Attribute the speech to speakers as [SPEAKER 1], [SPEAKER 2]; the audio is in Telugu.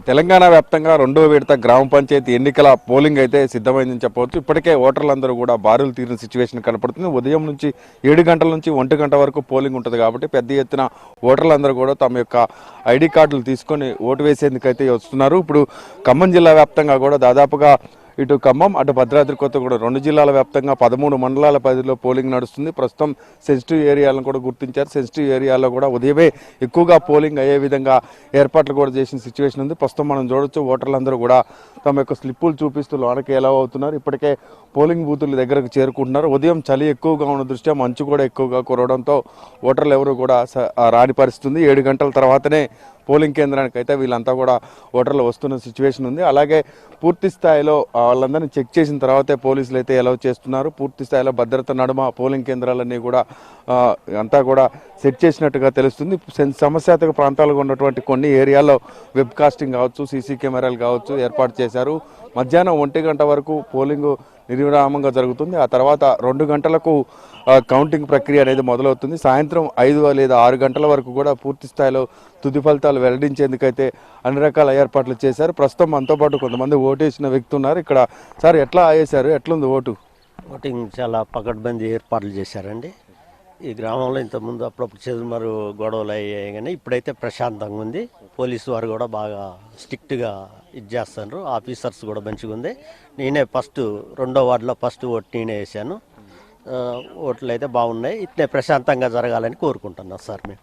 [SPEAKER 1] తెలంగాణ వ్యాప్తంగా రెండో విడత గ్రామ పంచాయతీ ఎన్నికల పోలింగ్ అయితే సిద్ధమైందని చెప్పవచ్చు. ఇప్పటికే ఓటర్లందరూ కూడా బారులు తీరిన సిచ్యువేషన్ కనపడుతుంది. ఉదయం నుంచి 7 గంటల నుంచి 1 గంట వరకు పోలింగ్ ఉంటుంది కాబట్టి పెద్ద ఎత్తున ఓటర్లందరూ కూడా తమ యొక్క ఐడి కార్డులు తీసుకొని ఓటు వేసేందుకైతే వస్తున్నారు. ఇప్పుడు ఖమ్మం జిల్లా వ్యాప్తంగా కూడా దాదాపుగా ఇటు ఖమ్మం అటు భద్రాద్రి కొత్తగూడెం 2 జిల్లాల వ్యాప్తంగా 13 మండలాల పరిధిలో పోలింగ్ నడుస్తుంది. ప్రస్తుతం సెన్సిటివ్ ఏరియాలను కూడా గుర్తించారు. సెన్సిటివ్ ఏరియాలో కూడా ఉదయమే ఎక్కువగా పోలింగ్ అయ్యే విధంగా ఏర్పాట్లు కూడా చేసిన సిచ్యువేషన్ ఉంది. ప్రస్తుతం మనం చూడొచ్చు ఓటర్లందరూ కూడా తమ యొక్క స్లిప్పులు చూపిస్తూ లోనకి ఎలా అవుతున్నారు. ఇప్పటికే పోలింగ్ బూతుల దగ్గరకు చేరుకుంటున్నారు. ఉదయం చలి ఎక్కువగా ఉన్న దృష్ట్యా మంచు కూడా ఎక్కువగా కురవడంతో ఓటర్లు ఎవరు కూడా రాని పరిస్థితుంది. 7 గంటల తర్వాతనే పోలింగ్ కేంద్రానికి అయితే వీళ్ళంతా కూడా ఓటర్లు వస్తున్న సిచ్యువేషన్ ఉంది. అలాగే పూర్తి స్థాయిలో వాళ్ళందరినీ చెక్ చేసిన తర్వాతే పోలీసులు అయితే అలౌ చేస్తున్నారు. పూర్తి స్థాయిలో భద్రత నడుమ పోలింగ్ కేంద్రాలన్నీ కూడా అంతా కూడా సెట్ చేసినట్టుగా తెలుస్తుంది. సమస్యాత్మక ప్రాంతాలుగా ఉన్నటువంటి కొన్ని ఏరియాల్లో వెబ్ కాస్టింగ్ కావచ్చు, సీసీ కెమెరాలు కావచ్చు ఏర్పాటు చేశారు. మధ్యాహ్నం 1 గంట వరకు పోలింగ్ నిర్విరామంగా జరుగుతుంది. ఆ తర్వాత 2 గంటలకు కౌంటింగ్ ప్రక్రియ అనేది మొదలవుతుంది. సాయంత్రం 5 లేదా 6 గంటల వరకు కూడా పూర్తి స్థాయిలో తుది ఫలితాలు వెల్లడించేందుకైతే అన్ని రకాల ఏర్పాట్లు చేశారు. ప్రస్తుతం మనతో పాటు కొంతమంది ఓటేసిన వ్యక్తి ఉన్నారు. ఇక్కడ సార్ ఎట్లా వేశారు, ఎట్లుంది ఓటు?
[SPEAKER 2] ఓటింగ్ చాలా పకడ్బందీ ఏర్పాట్లు చేశారండి. ఈ గ్రామంలో ఇంతకుముందు అప్పుడప్పుడు చెదురుమరు గొడవలు అయ్యాయి, కానీ ఇప్పుడైతే ప్రశాంతంగా ఉంది. పోలీసు వారు కూడా బాగా స్ట్రిక్ట్గా ఇది చేస్తున్నారు. ఆఫీసర్స్ కూడా మంచిగా ఉంది. నేనే రెండో వార్డులో ఫస్ట్ ఓటు నేనే వేసాను. ఓట్లు అయితే బాగున్నాయి. ఇట్లే ప్రశాంతంగా జరగాలని కోరుకుంటున్నాను సార్ మేము.